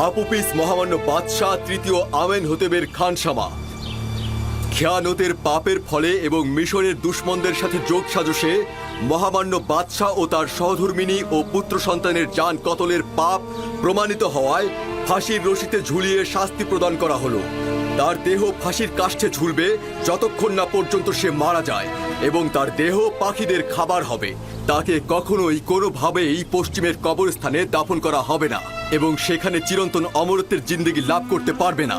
আপুপিস মহামান্য বাদশাহ তৃতীয় আমেনহোতেবের খানসামা খেয়ানতের পাপের ফলে এবং মিশরের দুশমনদের সাথে যোগ সাজসে মহামান্য বাদশাহ ও তার সহধর্মিণী ও পুত্র সন্তানের জান কতলের পাপ প্রমাণিত হওয়ায় ফাঁসির রশিতে ঝুলিয়ে শাস্তি প্রদান করা হলো। তার দেহ ফাঁসির কাষ্ঠে ঝুলবে যতক্ষণ না পর্যন্ত সে মারা যায়, এবং তার দেহ পাখিদের খাবার হবে। তাকে কখনোই কোনোভাবেই পশ্চিমের কবরস্থানে দাফন করা হবে না, এবং সেখানে চিরন্তন অমরত্বের জিন্দেগি লাভ করতে পারবে না।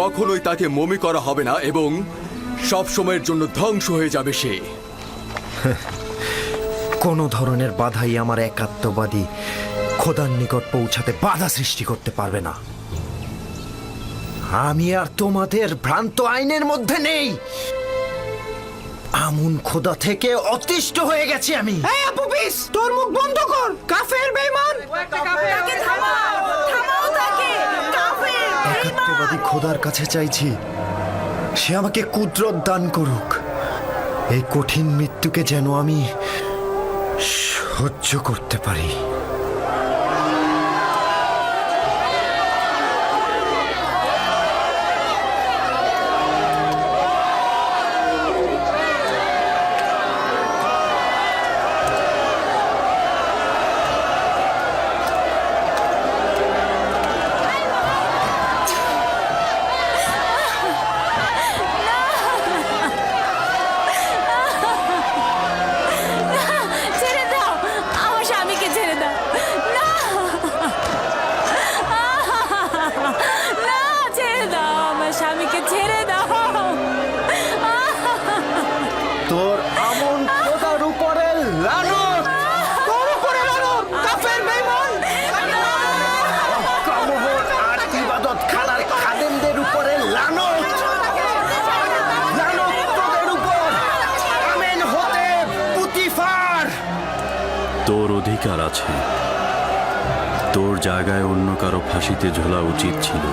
কখনোই তাকে মমি করা হবে না, এবং সব সময়ের জন্য ধ্বংস হয়ে যাবে সে। কোনো ধরনের বাধাই আমার একাত্মবাদী খোদার নিকট পৌঁছাতে বাধা সৃষ্টি করতে পারবে না। আমি আর তোমাদের ভ্রান্ত আইনের মধ্যে নেই। আমুন খোদা থেকে অতিষ্ঠ হয়ে গেছি আমি। এই আপুপিস, তোর মুখ বন্ধ কর। কাফের বেঈমান, তাকে থামাও, থামাও তাকে। কাফের একাত্মবাদী খোদার কাছে চাইছি, সে আমাকে কুদরত দান করুক। এই কঠিন মৃত্যুকে যেন আমি সহ্য করতে পারি। ছেড়ে দাও, আমার স্বামীকে ছেড়ে দাও। না না, ছেড়ে দাও, আমার স্বামীকে ছেড়ে দাও। তোর আমন খোদার উপরে লানত। তোর উপরে লানত, কাফের বেঈমান। কামহর আর ইবাদত খানার খাদেমদের উপরে লানত। লানত তোদের উপর, আমেনহোতেব পুতিফার। তোর অধিকার আছে, তোর জায়গায় অন্য কারো ফাঁসিতে ঝোলা উচিত ছিল।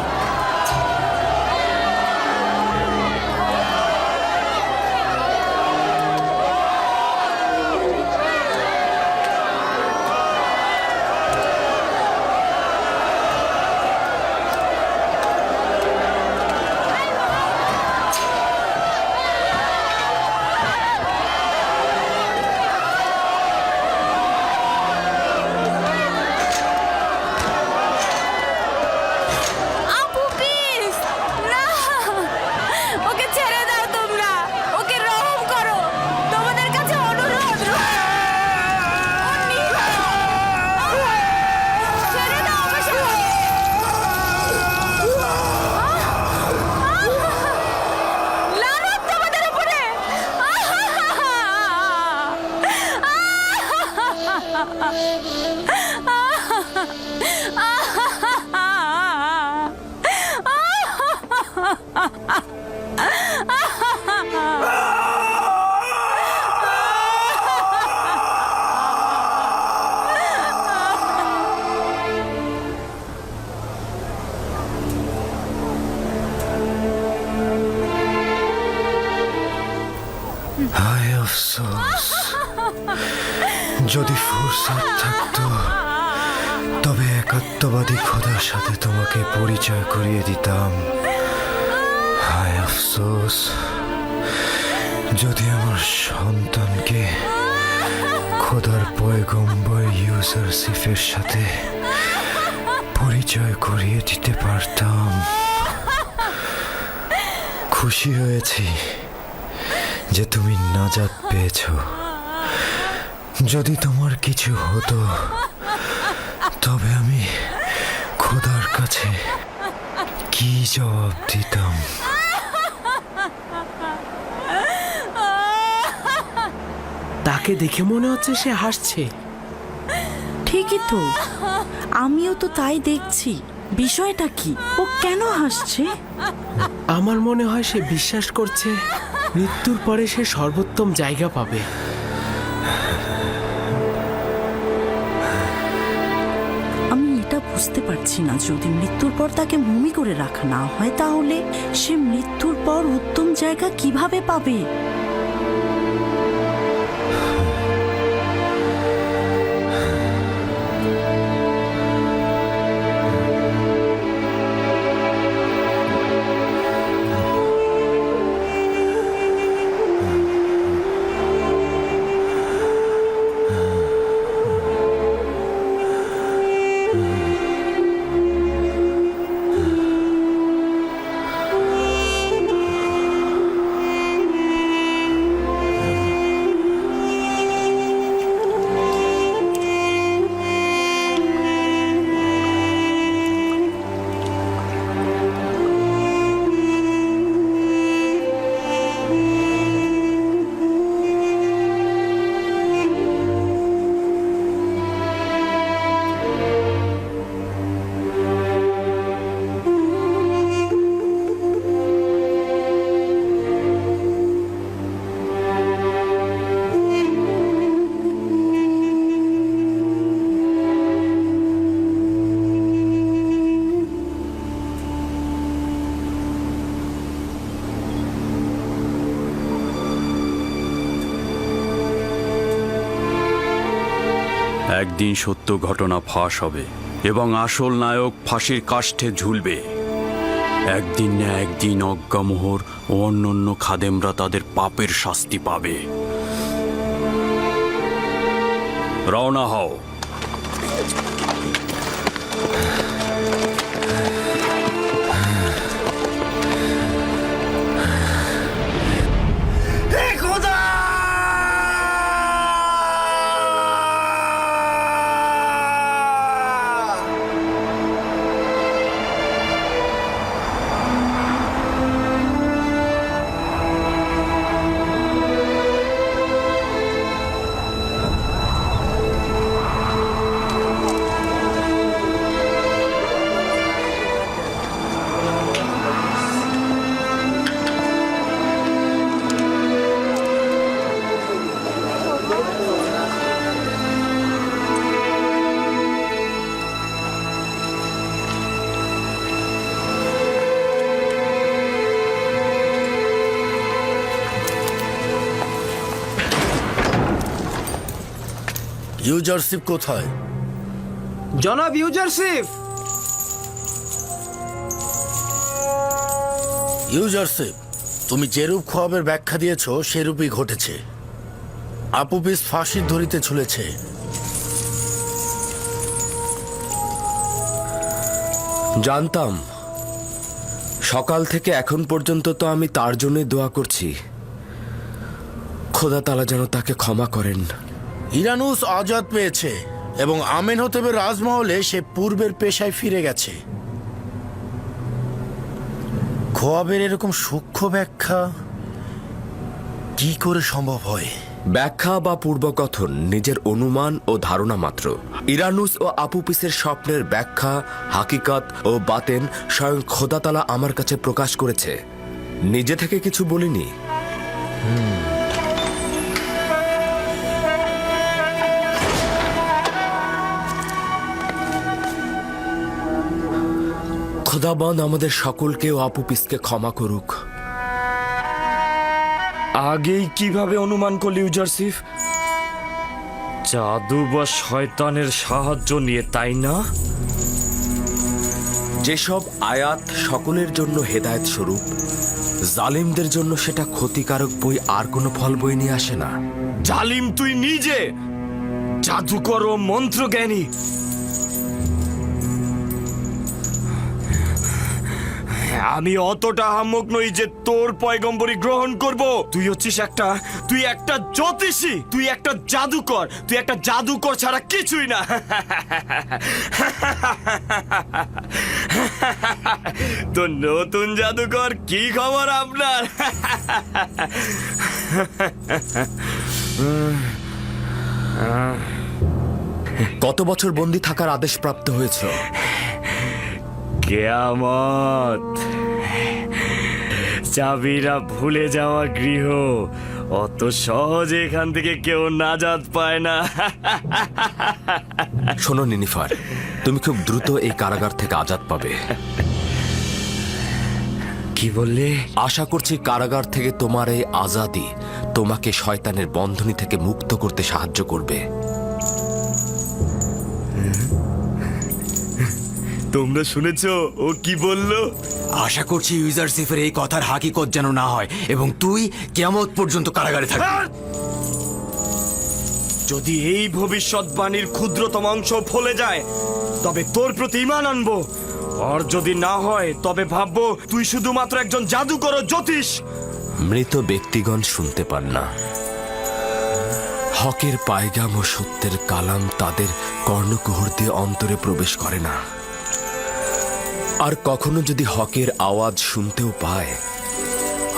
আপু প্লিজ, না, ওকে ছেড়ে দাও তোমরা। ওকে রহম করো, তোমাদের কাছে অনুরোধ। ছেড়ে দাও আমার স্বামীকে। লানত তোমাদের উপরে। হায় আফসোস, যদি ফুরসত থাকতো তবে একাত্মবাদী খোদার সাথে তোমাকে পরিচয় করিয়ে দিতাম। হায় আফসোস, যদি আমার সন্তানকে খোদার পয়গম্বর ইউসুফের সাথে পরিচয় করিয়ে দিতে পারতাম। খুশি হয়েছি যে তুমি নাজাত পেয়েছ। যদি তোমার কিছু হতো তবে আমি খোদার কাছে কি জবাব দিতাম? তাকে দেখে মনে হচ্ছে সে হাসছে। ঠিকই তো, আমিও তো তাই দেখছি। বিষয়টা কি? ও কেন হাসছে? আমার মনে হয় সে বিশ্বাস করছে মৃত্যুর পরে সে সর্বোত্তম জায়গা পাবে। আমি এটা বুঝতে পারছি না, যদি মৃত্যুর পর তাকে মমি করে রাখা না হয় তাহলে সে মৃত্যুর পর উত্তম জায়গা কিভাবে পাবে? একদিন সত্য ঘটনা ফাঁস হবে এবং আসল নায়ক ফাঁসির কাষ্ঠে ঝুলবে। একদিন না একদিন অজ্ঞামোহর ও অন্যান্য খাদেমরা তাদের পাপের শাস্তি পাবে। রওনা হও। ইউজারশিপ কোথায়? জনাব ইউজারশিপ। ইউজারশিপ, তুমি যেরূপ খোয়াবের ব্যাখ্যা দিয়েছ সেরূপই ঘটেছে। আপুপিস ফাঁসির ধরিতে ঝুলেছে। জানতাম। সকাল থেকে এখন পর্যন্ত তো আমি তার জন্যই দোয়া করছি। খোদা তাআলা যেন তাকে ক্ষমা করেন। ইরানুস আজাদ পেয়েছে এবং আমেনহোতেবের রাজমহলে সে পূর্বের পেশায় ফিরে গেছে। খোয়াবের এরকম সূক্ষ্ম ব্যাখ্যা কি করে সম্ভব হয়? ব্যাখ্যা বা পূর্বকথন নিজের অনুমান ও ধারণা মাত্র। ইরানুস ও আপুপিসের স্বপ্নের ব্যাখ্যা, হাকিকত ও বাতেন স্বয়ং খোদা তাআলা আমার কাছে প্রকাশ করেছে। নিজে থেকে কিছু বলিনি। খোদাবন্দ আমাদের সকলকে ও আপুপিসকে ক্ষমা করুক। আগেই কিভাবে অনুমান করলি ইউজারশিপ? জাদু বা শয়তানের সাহায্য নিয়ে, তাই না? যেসব আয়াত সকলের জন্য হেদায়েত স্বরূপ, জালিমদের জন্য সেটা ক্ষতিকারক বই আর কোনো ফল বই নিয়ে আসে না। জালিম তুই নিজে, জাদুকর ও মন্ত্রজ্ঞানী। আমি অতটা হাম্মক নই যে তোর পয়গম্বরী গ্রহণ করব। তুই হচ্ছিস তুই একটা জ্যোতিষী, তুই একটা জাদুকর ছাড়া কিছুই না। তো নতুন জাদুকর, কি খবর আপনার? কত বছর বন্দী থাকার আদেশ প্রাপ্ত হয়েছে? কিয়ামত। চাবিরা ভুলে যাওয়া গৃহ, অত সহজে এখান থেকে কেউ নাজাত পায় না। শোনো নিনিফার, তুমি খুব দ্রুত এই কারাগার থেকে আজাদ পাবে। কি বললে? আশা করছি কারাগার থেকে তোমার এই আজাদি তোমাকে শয়তানের বন্ধনী থেকে মুক্ত করতে সাহায্য করবে। তোমরা শুনেছো ও কি বললো? আশা করছি ইউজারশিপের এই কথার হাকিকত যেন না হয় এবং তুই কিয়ামত পর্যন্ত কারাগারে থাকবি। যদি এই ভবিষ্যৎবাণীর ক্ষুদ্রতম অংশ ফলে যায় তবে তোর প্রতি ঈমান আনবো, আর যদি না হয় তবে ভাববো তুই শুধুমাত্র একজন জাদুকর ও জ্যোতিষ। মৃত ব্যক্তিগণ শুনতে পান না। হকের পায়গাম ও সত্যের কালাম তাদের কর্ণকুহর দিয়ে অন্তরে প্রবেশ করে না। আর কখনো যদি হকের আওয়াজ শুনতেও পায়,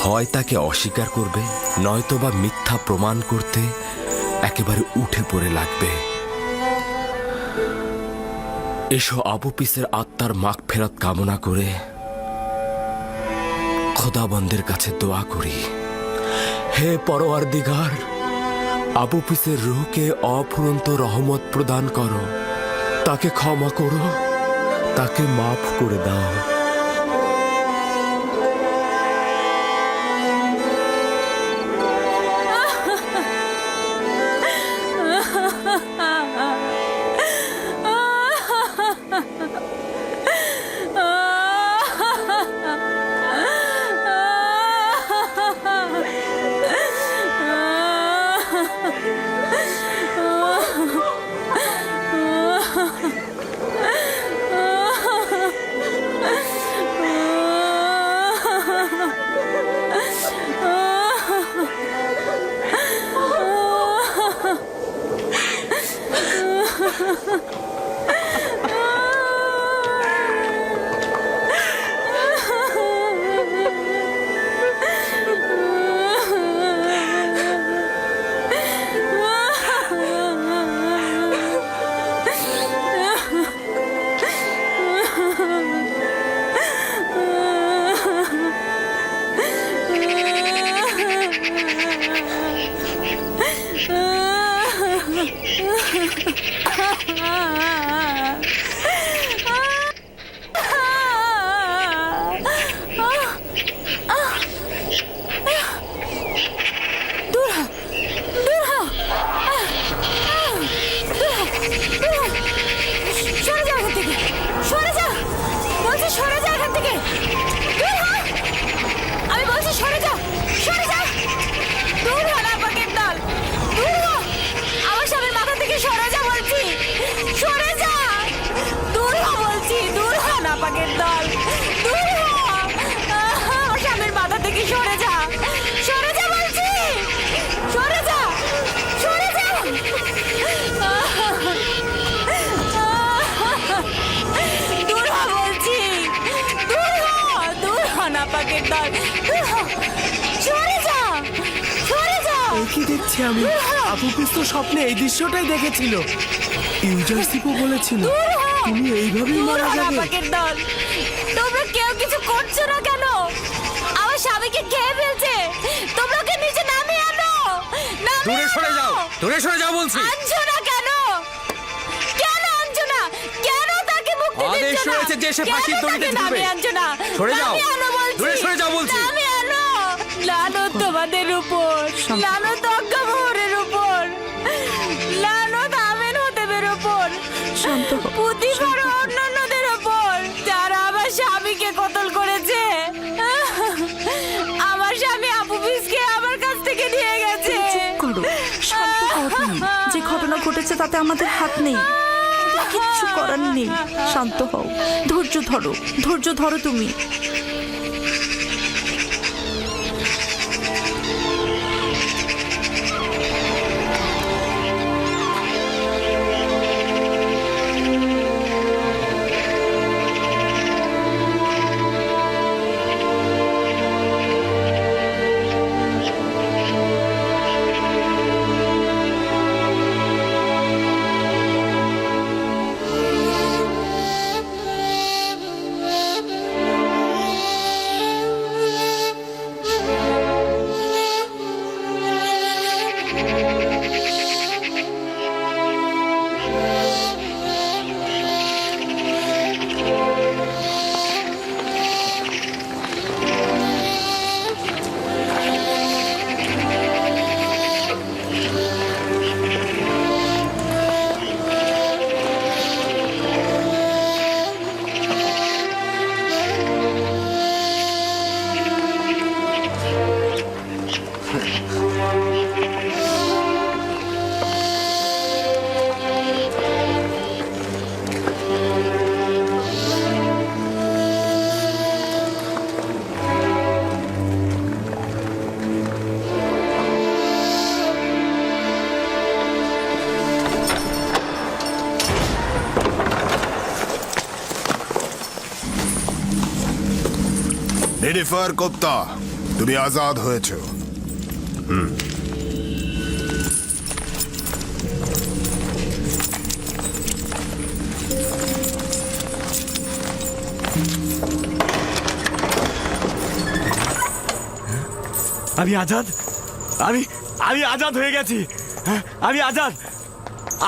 হয় তাকে অস্বীকার করবে, নয়তোবা মিথ্যা প্রমাণ করতে একেবারে উঠে পড়ে লাগবে। এসো আপুপিসের আত্মার মাগফিরাত কামনা করে খোদাবন্দের কাছে দোয়া করি। হে পরওয়ারদিগার, আপুপিসের রূহকে অফুরন্ত রহমত প্রদান করো, তাকে ক্ষমা করো, তাকে মাফ করে দাও। কি দেখছি আমি? আপুপিস তো স্বপ্নে এই দৃশ্যটাই দেখেছিল। ইউজারশিপও বলেছিল তুমি এইভাবেই মারা যাবে। নাপাকের দল, তোমরা কেউ কিছু করছো না কেন? আমার স্বামীকে খেয়ে ফেলছে, তোমরা ওকে নিচে নামিয়ে আনো। দূরে সরে যাও, দূরে সরে যাও বলছি। আনছো না কেন? কেন আনছো না? কেন তাকে মুক্তি দিচ্ছ না? আদেশ রয়েছে যে সে ফাঁসির কেন দড়িতে তাকে ঝুলবে। নামিয়ে আনছো না? সরে যাও, নামিয়ে আনো বলছি। দূরে সরে যাও বলছি। নামিয়ে আনো। লানত তোমাদের উপর, লানত অজ্ঞামোহরের উপর, লানত আমেন হতেবের উপর, শান্ত হও, পুতিফার ও অন্যান্যদের উপর, যারা আমার স্বামীকে কতল করেছে। আমার স্বামী আপুপিসকে আমার কাছ থেকে নিয়ে গেছে। চুপ করো, শান্ত হও তুমি। যে ঘটনা ঘটেছে তাতে আমাদের হাত নেই, আমাদের কিচ্ছু করার নেই। শান্ত হও, ধৈর্য ধরো, ধৈর্য ধরো তুমি। নিনিফার কোপ্তা, তুমি আজাদ হয়েছো। আমি আজাদ, আমি আমি আজাদ হয়ে গেছি। হ্যাঁ, আমি আজাদ,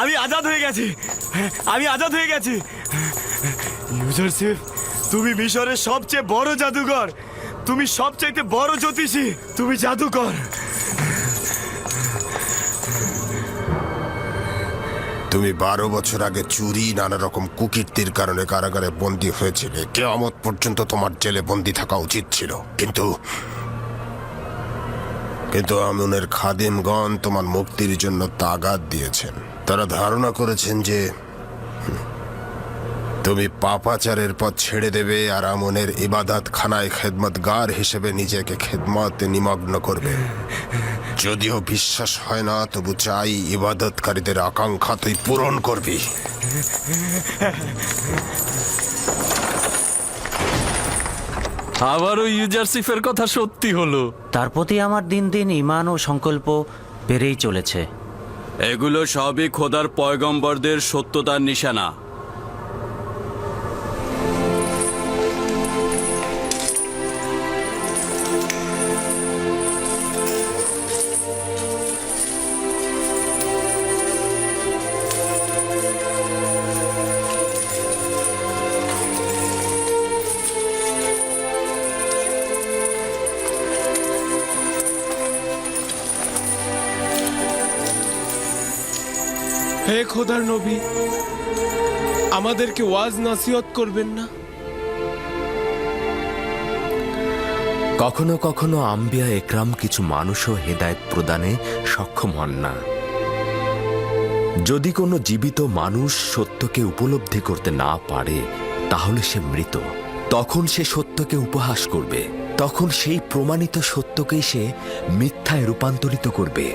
আমি আজাদ হয়ে গেছি। হ্যাঁ, আমি আজাদ হয়ে গেছি। ইউজারশিপ, তুমি মিশরের সবচেয়ে বড় জাদুকর, তুমি সবচাইতে বড় জ্যোতিষী, তুমি জাদুকর। তুমি 12 বছর আগে চুরি, নানা রকম কুকীর্তির কারণে কারাগারে বন্দী হয়েছিলে। কিয়ামত পর্যন্ত তোমার জেলে বন্দী থাকা উচিত ছিল, কিন্তু আমুনের খাদেমগণ তোমার মুক্তির জন্য তাগাদ দিয়েছেন। তারা ধারণা করেছেন যে তুমি পাপাচারের পথ ছেড়ে দেবে আর আমনের ইবাদত খানায় খেদমতগার হিসেবে নিজেকে খেদমতে নিমগ্ন করবে। যদিও বিশ্বাস হয় না, তবু চাই ইবাদতকারীদের আকাঙ্ক্ষা তুই পূরণ করবি। আবারও ইউজারশিপের কথা সত্যি হলো। তার প্রতি আমার দিন দিন ঈমান ও সংকল্প বেড়েই চলেছে। এগুলো সবই খোদার পয়গম্বরদের সত্যতার নিশানা। হে খোদার নবী, আমাদেরকে ওয়াজ নাসিহত করবেন না? কখনো কখনো আম্বিয়া একরাম কিছু মানুষও হেদায়েত প্রদানে সক্ষম হন না। যদি কোনো জীবিত মানুষ সত্যকে উপলব্ধি করতে না পারে, তাহলে সে মৃত। তখন সে সত্যকে উপহাস করবে, তখন সেই প্রমাণিত সত্যকেই সে মিথ্যায় রূপান্তরিত করবে।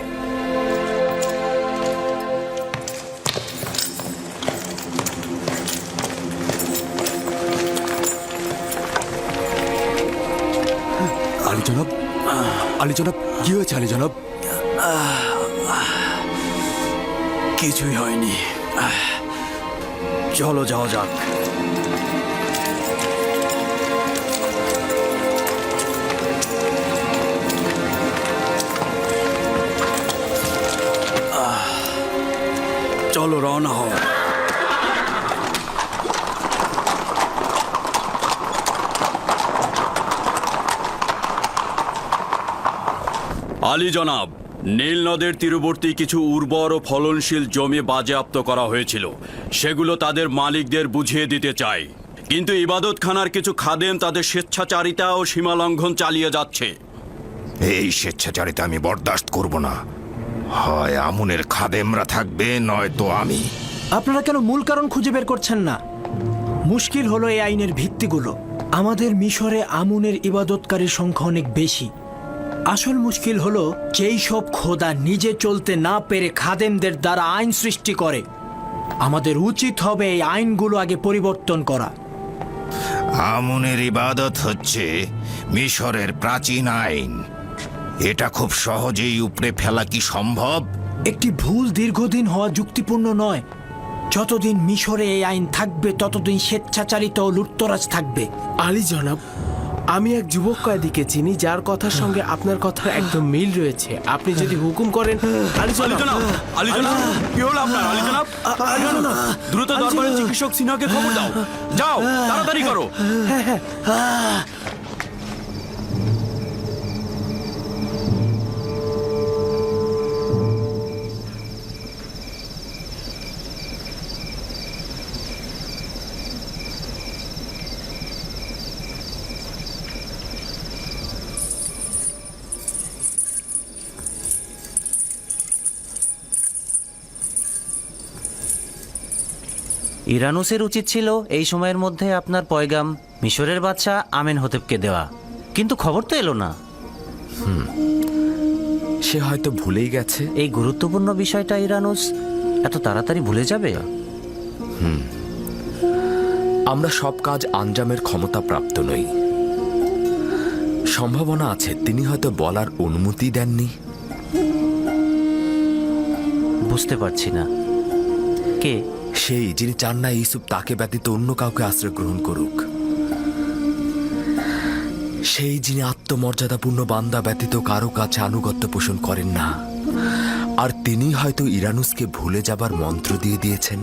আলী জনাব, কি হয়েছে আলী জনাব? কিছুই হয়নি। চলো যাওয়া যাক। চলো রওনা হও। আলী জনাব, নীল নদের তীরবর্তী কিছু উর্বর ও ফলনশীল জমি বাজেয়াপ্ত করা হয়েছিল। সেগুলো তাদের মালিকদের বুঝিয়ে দিতে চাই, কিন্তু ইবাদতখানার কিছু খাদেম তাদের স্বেচ্ছাচারিতা ও সীমালঙ্ঘন চালিয়ে যাচ্ছে। এই স্বেচ্ছাচারিতা আমি বরদাস্ত করব না। হয় আমুনের খাদেমরা থাকবে, নয়তো আমি। আপনারা কেন মূল কারণ খুঁজে বের করছেন না? মুশকিল হলো এই আইনের ভিত্তিগুলো। আমাদের মিশরে আমুনের ইবাদতকারীর সংখ্যা অনেক বেশি। আসল মুশকিল হলো যেই সব খোদা নিজে চলতে না পেরে খাদেমদের দ্বারা আইন সৃষ্টি করে। আমাদের উচিত হবে এই আইনগুলো আগে পরিবর্তন করা। আমুনের ইবাদত হচ্ছে মিশরের প্রাচীন আইন। এটা খুব সহজেই উপড়ে ফেলা কি সম্ভব? একটি ভুল দীর্ঘদিন হওয়া যুক্তিপূর্ণ নয়। যতদিন মিশরে এই আইন থাকবে ততদিন স্বেচ্ছাচারিতা ও লুটতরাজ থাকবে। আলী জনাব, আমি এক যুবক কয়েদিকে চিনি যার কথার সঙ্গে আপনার কথার একদম মিল রয়েছে। আপনি যদি হুকুম করেন। আলী জনাব, আলী জনাব, কি হলো আপনার? আলী জনাব, দ্রুত দরবারের চিকিৎসক সিনহাকে খবর দাও। যাও, তাড়াতাড়ি করো। ইরানুসের উচিত ছিল এই সময়ের মধ্যে আপনার পয়গাম মিশরের বাদশা আমেনহোতেবকে দেওয়া, কিন্তু খবর তো এলো না। সে হয়তো ভুলেই গেছে। এই গুরুত্বপূর্ণ বিষয়টা ইরানুস এত তাড়াতাড়ি ভুলে যাবে? আমরা সব কাজ আঞ্জামের ক্ষমতা প্রাপ্ত নই। সম্ভাবনা আছে তিনি হয়তো বলার অনুমতি দেননি। বুঝতে পারছি না কে সেই, যিনি চান না ইউসুফ তাকে ব্যতীত অন্য কাউকে আশ্রয় গ্রহণ করুক। সেই, যিনি আত্মমর্যাদাপূর্ণ বান্দা ব্যতীত কারো কাছে আনুগত্য পোষণ করেন না। আর তিনি হয়তো ইরানুসকে ভুলে যাবার মন্ত্র দিয়ে দিয়েছেন।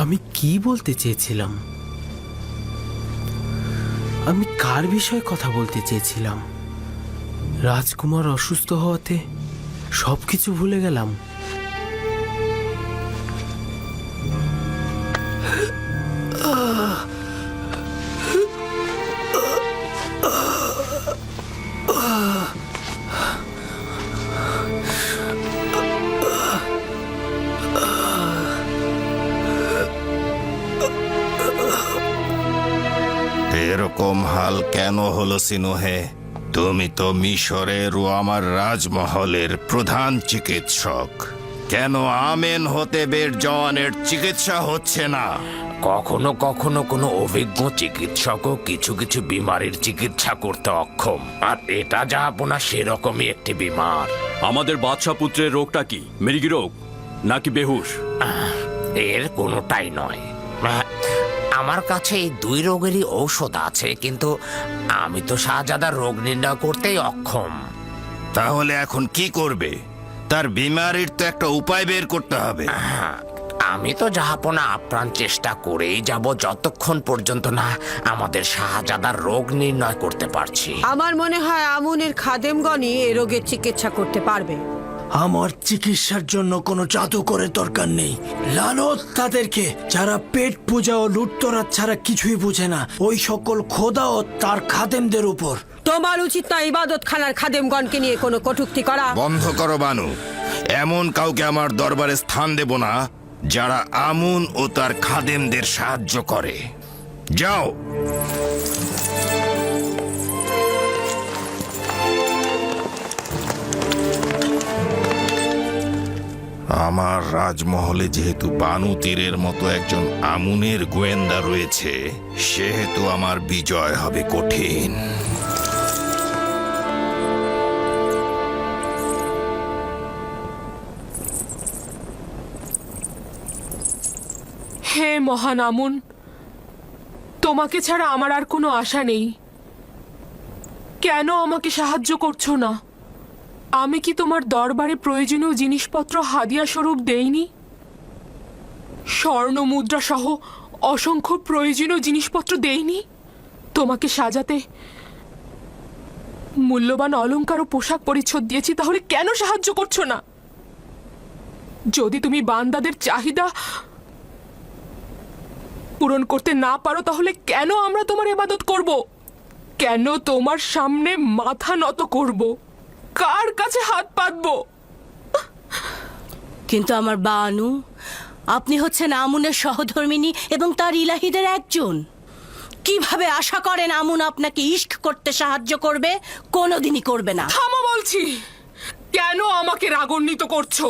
আমি কি বলতে চেয়েছিলাম? আমি কার বিষয়ে কথা বলতে চেয়েছিলাম? রাজকুমার অসুস্থ হওয়াতে সবকিছু ভুলে গেলাম। এরকম হাল কেন হলো সিনুহে? তুমি তো মিশরের ও আমার রাজমহলের প্রধান চিকিৎসক। কেন আমেনহোতেবের জওয়ানের চিকিৎসা হচ্ছে না? কখনো কখনো কোনো অভিজ্ঞ চিকিৎসকও কিছু কিছু বিমারির চিকিৎসা করতে অক্ষম, আর এটা যা আপনার সেরকমই একটি বিমার। আমাদের বাদশা পুত্রের রোগটা কি? মৃগী রোগ নাকি বেহুশ? এর কোনোটাই নয়। আমার কাছে এই দুই রোগেরই ঔষধ আছে, কিন্তু আমি তো শাহজাদার রোগ নির্ণয় করতেই অক্ষম। তাহলে এখন কি করবে? তার বিমারির তো একটা উপায় বের করতে হবে। আমি তো জাহাপনা আপ্রাণ চেষ্টা করেই যাব যতক্ষণ পর্যন্ত না আমাদের শাহজাদার রোগ নির্ণয় করতে পারছি। আমার মনে হয় আমুনের খাদেমগণই এ রোগের চিকিৎসা করতে পারবে। আমার চিকিৎসার জন্য কোনো জাদুকরের দরকার নেই। লানত তাদেরকে যারা পেট পূজা ও লুটতরাজ ছাড়া কিছুই বুঝে না, ওই সকল খোদা ও তার খাদেমদের উপর। তোমার উচিত না ইবাদত খানার খাদেমগণকে নিয়ে কোনো কটূক্তি করা। বন্ধ করো বানু। এমন কাউকে আমার দরবারে স্থান দেব না যারা আমুন ও তার খাদেমদের সাহায্য করে। যাও। আমার রাজমহলে যেহেতু বানু তীরের মতো একজন আমুনের গোয়েন্দা রয়েছে, সেহেতু আমার বিজয় হবে কঠিন। হে মহান আমুন, তোমাকে ছাড়া আমার আর কোনো আশা নেই। কেন আমাকে সাহায্য করছো না? আমি কি তোমার দরবারে প্রয়োজনীয় জিনিসপত্র হাদিয়া স্বরূপ দেইনি? স্বর্ণ মুদ্রা সহ অসংখ্য প্রয়োজনীয় জিনিসপত্র দেইনি? তোমাকে সাজাতে মূল্যবান অলংকার ও পোশাক পরিচ্ছদ দিয়েছি, তাহলে কেন সাহায্য করছো না? যদি তুমি বান্দাদের চাহিদা পূরণ করতে না পারো, তাহলে কেন আমরা তোমার ইবাদত করব? কেন তোমার সামনে মাথা নত করব? কার কাছে হাত পাতবো? কিন্তু আমার বানু, আপনি হচ্ছেন আমুনের সহধর্মিনী এবং তার ইলাহিদের একজন। কিভাবে আশা করেন আমুন আপনাকে ইশক করতে সাহায্য করবে? কোনোদিনই করবে না। থামো বলছি। কেন আমাকে রাগান্বিত করছো?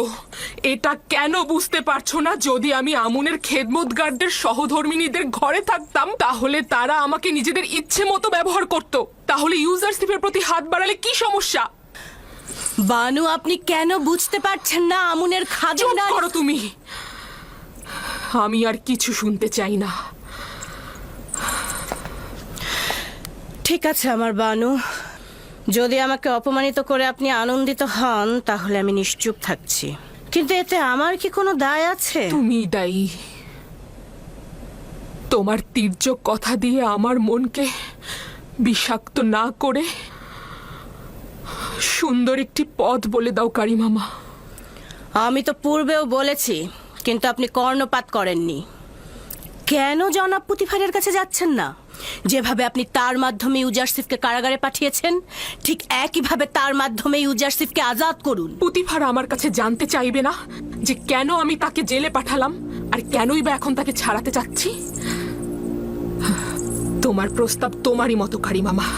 এটা কেন বুঝতে পারছো না? যদি আমি আমুনের খেদমতগারদের সহধর্মিনীদের ঘরে থাকতাম, তাহলে তারা আমাকে নিজেদের ইচ্ছে মতো ব্যবহার করত। তাহলে ইউজারশিপের প্রতি হাত বাড়ালে কি সমস্যা? বানু, আপনি কেন বুঝতে পারছেন না আমুনের খাদেম? চুপ করো তুমি। আমি আর কিছু শুনতে চাই না। ঠিক আছে আমার বানু, যদি আমাকে অপমানিত করে আপনি আনন্দিত হন, তাহলে আমি নিশ্চুপ থাকছি। কিন্তু এতে আমার কি কোনো দায় আছে? তুমি দায়ী। তোমার তীর্যক কথা দিয়ে আমার মনকে বিষাক্ত না করে সুন্দর একটি পথ বলে দাও কারিমামা। আমি তো পূর্বেও বলেছি, কিন্তু আপনি কর্ণপাত করেননি। কেন জনাব পুতিফারের কাছে যাচ্ছেন না? যেভাবে আপনি তার মাধ্যমে ইউজারশিফকে কারাগারে পাঠিয়েছেন, ঠিক একইভাবে তার মাধ্যমে ইউজারশিফকে আজাদ করুন। পুতিফার আমার কাছে জানতে চাইবে না যে কেন আমি তাকে জেলে পাঠালাম, আর কেনই বা এখন তাকে ছাড়াতে চাচ্ছি? তোমার প্রস্তাব তোমারই মতো কারিমামা।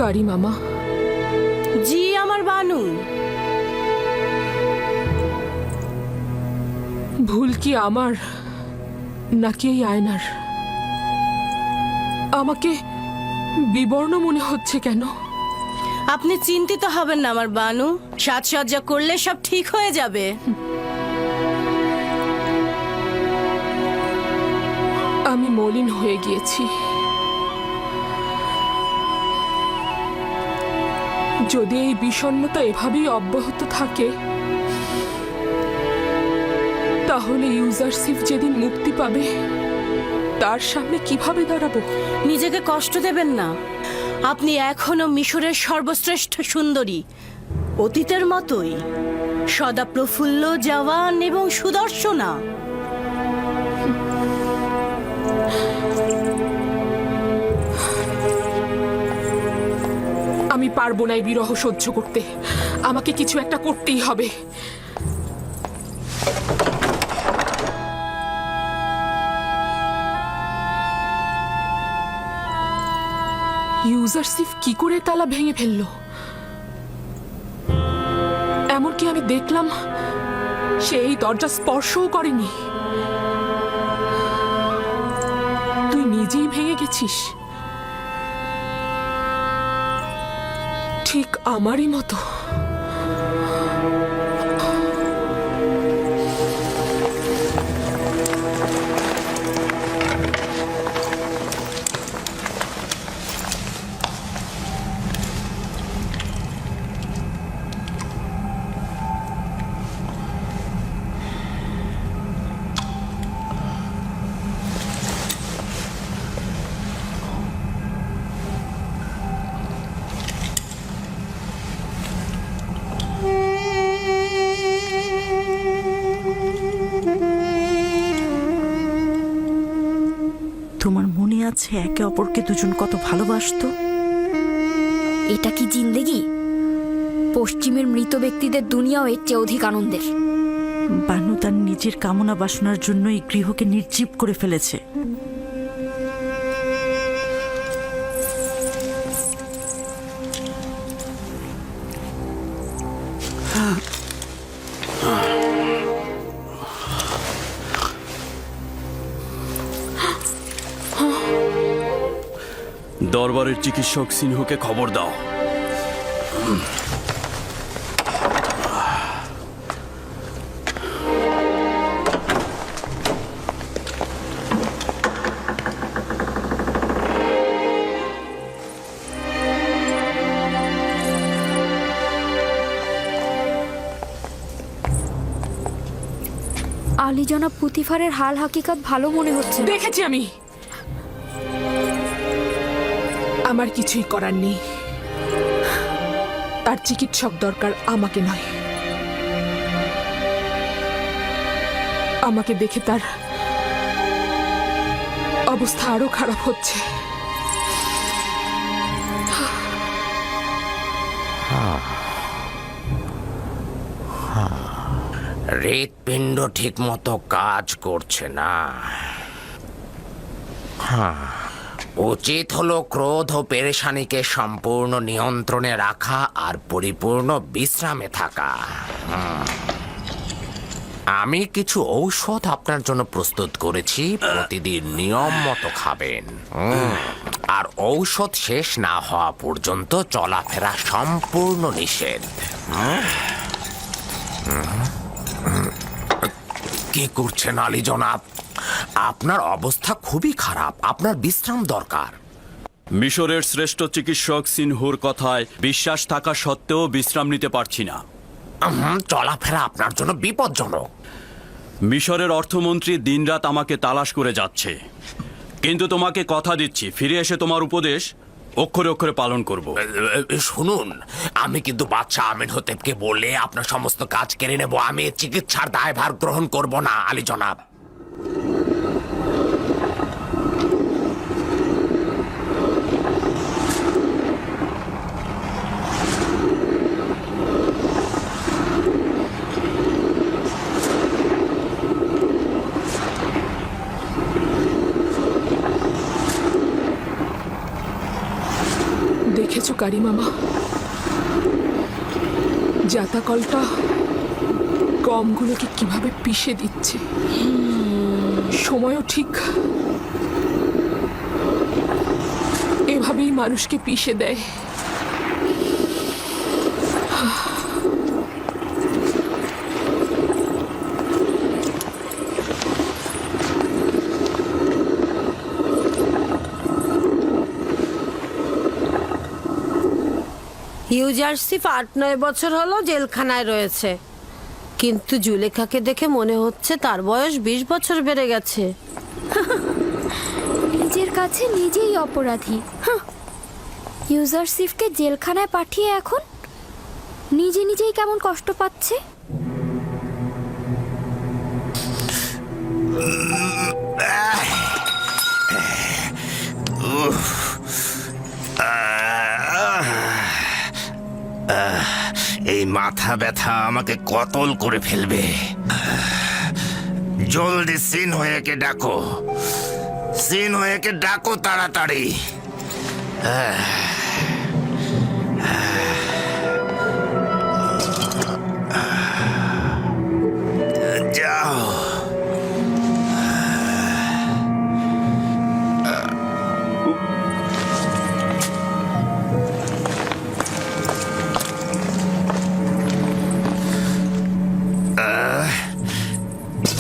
কারিমামা। জি আমার বানু। ভুল কি আমার, নাকি এই আয়নার? আমাকে বিবর্ণ মনে হচ্ছে কেন? আপনি চিন্তিত হবেন না আমার বানু, সাজসজ্জা করলে সব ঠিক হয়ে যাবে। আমি মলিন হয়ে গিয়েছি। যদি এই বিষণ্ণতা এভাবেই অব্যাহত থাকে, তাহলে ইউজারশিপ যেদিন মুক্তি পাবে, তার সামনে কিভাবে দাঁড়াবো? নিজেকে কষ্ট দেবেন না। আপনি এখনো মিশরের সর্বশ্রেষ্ঠ সুন্দরী, অতীতের মতোই সদা প্রফুল্ল, জওয়ান এবং সুদর্শনা। আমি পারবো না এই বিরহ সহ্য করতে। আমাকে কিছু একটা করতেই হবে। ইউজারশিপ কি করে তালা ভেঙে ফেললো? এমনকি আমি দেখলাম সে এই দরজা স্পর্শও করেনি। তুই নিজেই ভেঙে গেছিস, ঠিক আমারই মতো। আছে একে অপরকে দুজন কত ভালোবাসতো? এটা কি জিন্দেগি? পশ্চিমের মৃত ব্যক্তিদের দুনিয়াও এর চেয়ে অধিক আনন্দের। বানু তার নিজের কামনা বাসনার জন্য এই গৃহকে নির্জীব করে ফেলেছে। দরবারের চিকিৎসক সিনহকে খবর দাও। আলী জনাব পুতিফারের হাল হাকিকত ভালো মনে হচ্ছে। দেখেছি আমি, আমার কিছুই করার নেই। তার চিকিৎসক দরকার, আমাকে নয়। আমাকে দেখে তার অবস্থা আরো খারাপ হচ্ছে। হৃৎপিণ্ড ঠিক মতো কাজ করছে না। উচিত হলো ক্রোধ ও পেরেশানিকে সম্পূর্ণ নিয়ন্ত্রণে রাখা আর পরিপূর্ণ বিশ্রামে থাকা। আমি কিছু ঔষধ আপনার জন্য প্রস্তুত করেছি, প্রতিদিন নিয়ম মতো খাবেন। আর ঔষধ শেষ না হওয়া পর্যন্ত চলাফেরা সম্পূর্ণ নিষেধ। কি করছেন আলী জনাব? আপনার অবস্থা খুবই খারাপ, আপনার বিশ্রাম দরকার। মিশরের শ্রেষ্ঠ চিকিৎসক সিনহুর কথায় বিশ্বাস থাকা সত্ত্বেও বিশ্রাম নিতে পারছি না। চলাফেরা আপনার জন্য বিপজ্জনক। মিশরের অর্থমন্ত্রী দিনরাত আমাকে তালাশ করে যাচ্ছে, কিন্তু তোমাকে কথা দিচ্ছি ফিরে এসে তোমার উপদেশ অক্ষরে অক্ষরে পালন করব। শুনুন, আমি কিন্তু বাদশাহ আমিন হতেবকে বলে আপনার সমস্ত কাজ কেড়ে নেব। আমি চিকিৎসার দায়ভার গ্রহণ করব না আলী জনাব। দেখেছো কারি মামা, জাতাকলটা গমগুলোকে কিভাবে পিষে দিচ্ছে। সময়ও ঠিক এভাবেই মানুষকে পিষে দেয়। ইউজারসিফ ৮-৯ বছর হলো জেলখানায় রয়েছে, কিন্তু জুলেখাকে দেখে মনে হচ্ছে তার বয়স ২০ বছর বেড়ে গেছে। নিজের কাছে নিজেই অপরাধী। ইউজারসিফকে জেলখানায় পাঠিয়ে এখন নিজে নিজেই কেমন কষ্ট পাচ্ছে। এই মাথা ব্যথা আমাকে কতল করে ফেলবে। জলদি সিনহোকে ডাকো, সিনহোকে ডাকো তাড়াতাড়ি। যাও।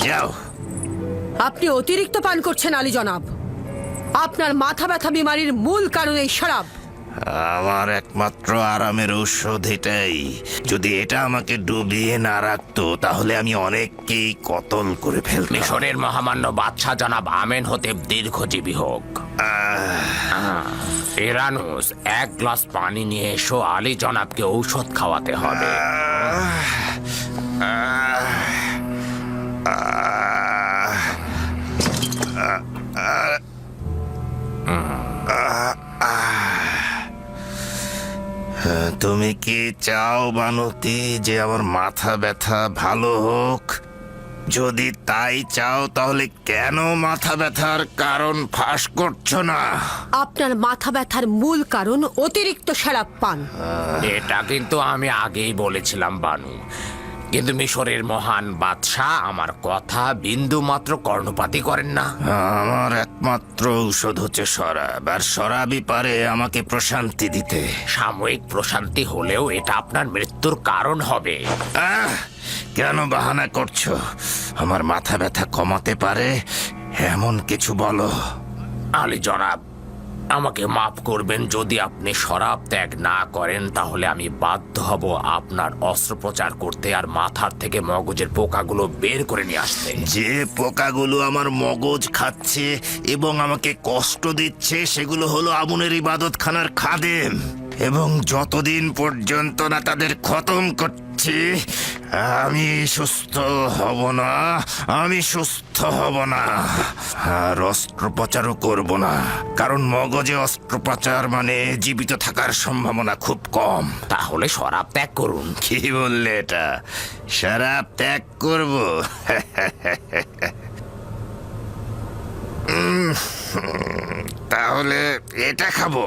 যাও। আপনি অতিরিক্ত পান করছেন আলী জনাব। আপনার মাথা ব্যথা বিমারির মূল কারণ এই শরাব। আমার একমাত্র আরামের ঔষধ এটাই। যদি এটা আমাকে ডুবিয়ে না রাখতো তাহলে আমি অনেককেই কতল করে ফেলতাম। মিশরের মহামান্য বাদশাহ জনাব আমেন হতেব দীর্ঘজীবী হোক। ইরানুস, 1 গ্লাস পানি নিয়ে এসো, আলী জনাবকে ঔষধ খাওয়াতে হবে। তুমি কি চাও বানতি যে আমার মাথা ব্যথা ভালো হোক? যদি তাই চাও তাহলে কেন মাথা ব্যথার কারণ ফাঁস করছো না? আপনার মাথা ব্যথার মূল কারণ অতিরিক্ত শরাব পান। এটা কিন্তু আমি আগেই বলেছিলাম বানু, কিন্তু মিশরের মহান বাদশাহ আমার কথা বিন্দু মাত্র কর্ণপাতই করেন না। আমার একমাত্র ঔষধ হচ্ছে শরাব, আর শরাবই পারে আমাকে প্রশান্তি দিতে। সাময়িক প্রশান্তি হলেও এটা আপনার মৃত্যুর কারণ হবে। কেন বাহানা করছো? আমার মাথা ব্যথা কমাতে পারে এমন কিছু বলো। আলী জনাব, আমাকে মাফ করবেন, যদি আপনি শরাব ত্যাগ না করেন তাহলে আমি বাধ্য হব আপনার অস্ত্রোপচার করতে আর মাথার থেকে মগজের পোকাগুলো বের করে নিয়ে আসতে। যে পোকাগুলো আমার মগজ খাচ্ছে এবং আমাকে কষ্ট দিচ্ছে সেগুলো হলো আমুনের ইবাদতখানার খাদেম, এবং যতদিন পর্যন্ত না তাদের খতম করছি আমি সুস্থ হব না, আমি সুস্থ হব না। আর অস্ত্রোপচারও করব না, কারণ মগজে অস্ত্রোপচার মানে জীবিত থাকার সম্ভাবনা খুব কম। তাহলে শরাব ত্যাগ করুন। কি বললে এটা? শরাব ত্যাগ করব? তাহলে এটা খাবো।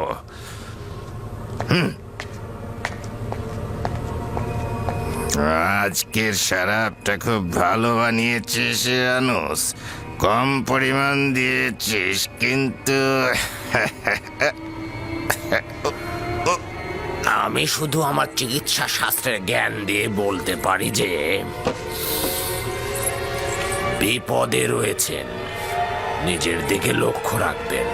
আজকের শরাবটা খুব ভালো বানিয়েছিস আনুস, কম পরিমাণ দিয়েছিস, কিন্তু আমি শুধু আমার চিকিৎসা শাস্ত্রের জ্ঞান দিয়ে বলতে পারি যে বিপদে রয়েছেন, নিজের দিকে লক্ষ্য রাখবেন।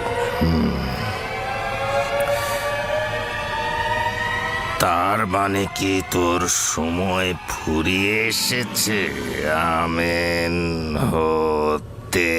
তার মানে কি তোর সময় ফুরিয়ে এসেছে আমেন হতে?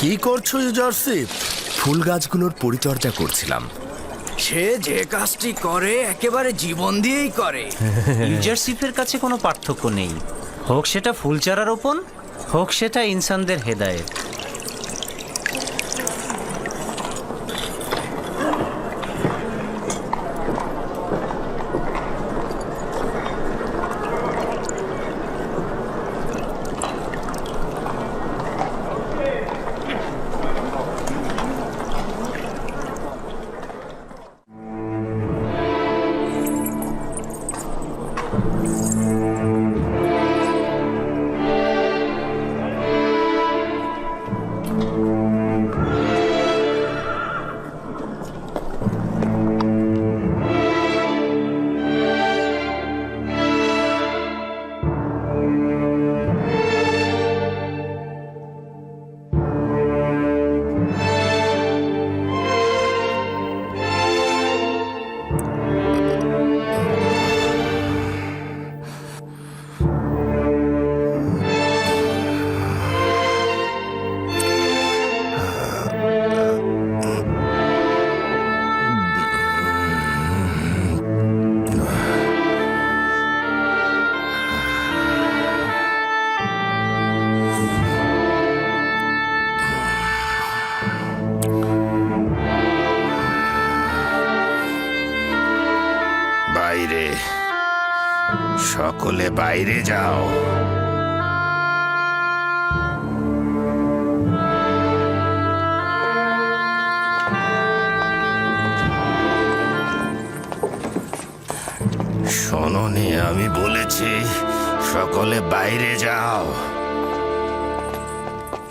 কি করছো ইউজারশিপ? ফুল গাছগুলোর পরিচর্যা করছিলাম। সে যে কাজটি করে একেবারে জীবন দিয়েই করে। ইউজারশিপের কাছে কোনো পার্থক্য নেই, হোক সেটা ফুলচারা রোপণ, হোক সেটা ইনসানদের হেদায়েত। বাইরে, সকলে বাইরে যাও। শোনোনি, আমি বলেছি সকলে বাইরে যাও।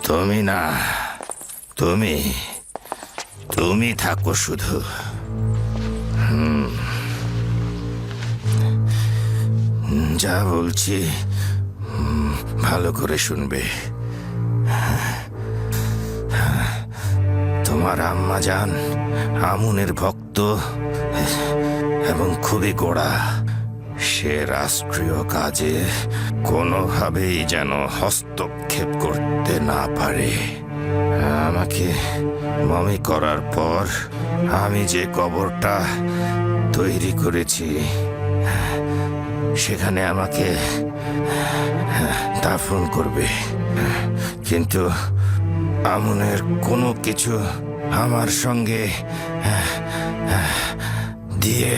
তুমি না, তুমি থাকো শুধু। যা বলছি ভালো করে শুনবে। তোমার আম্মা জান আমুনের ভক্ত এবং খুবই গোড়া। সে রাষ্ট্রীয় কাজে কোনোভাবেই যেন হস্তক্ষেপ করতে না পারে। আমাকে মমি করার পর আমি যে কবরটা তৈরি করেছি সেখানে আমাকে দাফন করবে, কিন্তু আমুনের কোনো কিছু আমার সঙ্গে দিয়ে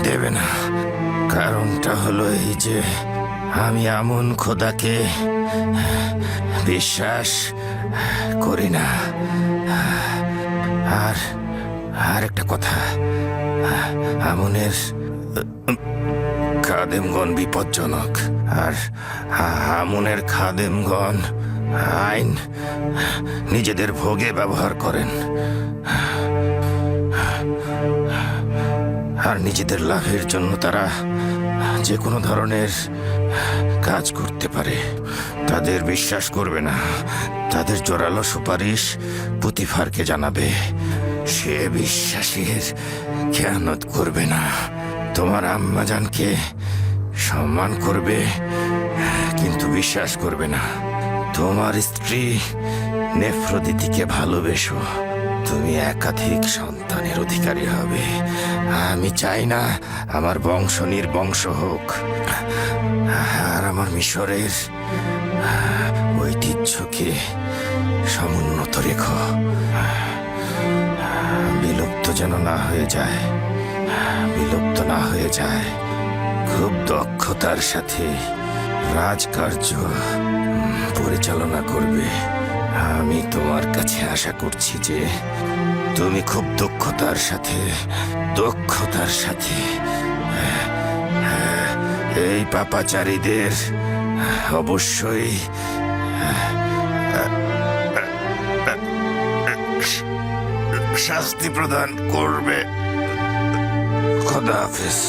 দেবে না। কারণটা হলো এই যে আমি আমুন খোদাকে বিশ্বাস করি না। আর একটা কথা, আমুনের খাদেমগণ বিপজ্জনক, আর আমুনের খাদেমগণ আইন নিজেদের ভোগে ব্যবহার করেন আর নিজেদের লাভের জন্য তারা যে কোনো ধরনের কাজ করতে পারে। তাদের বিশ্বাস করবে না, তাদের জোরালো সুপারিশ পুতিফারকে জানাবে। সে বিশ্বাসের খেয়ানত করবে না। তোমার আম্মাজানকে সম্মান করবে কিন্তু বিশ্বাস করবে না। তোমার স্ত্রী নেফ্রদিতিকে ভালোবেসো, তুমি একাধিক সন্তানের অধিকারী হবে। আমি চাই না আমার বংশ নির্বংশ হোক, আর আমার মিশরের ঐতিহ্যকে সমুন্নত রেখো, বিলুপ্ত যেন না হয়ে যায়, বিলুপ্ত না হয়ে যায়। খুব দক্ষতার সাথে রাজকার্য পরিচালনা করবে। আমি তোমার কাছে আশা করছি যে তুমি খুব দক্ষতার সাথে এই পাপাচারীদের অবশ্যই শাস্তি প্রদান করবে। খোদা হাফেজ।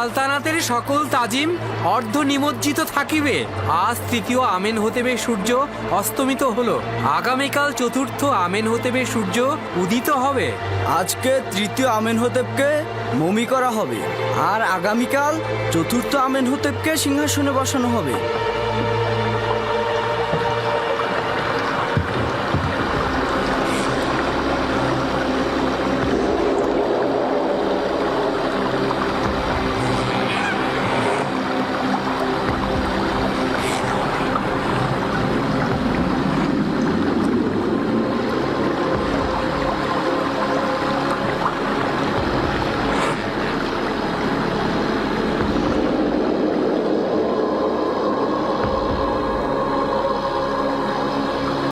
সালতানাতের সকল তাজিম অর্ধ নিমজ্জিত থাকিবে। আজ তৃতীয় আমেন হতেবে সূর্য অস্তমিত হলো, আগামীকাল চতুর্থ আমেন হতেবে সূর্য উদিত হবে। আজকে তৃতীয় আমেন হতেবকে মমি করা হবে আর আগামীকাল চতুর্থ আমেন হতেবকে সিংহাসনে বসানো হবে।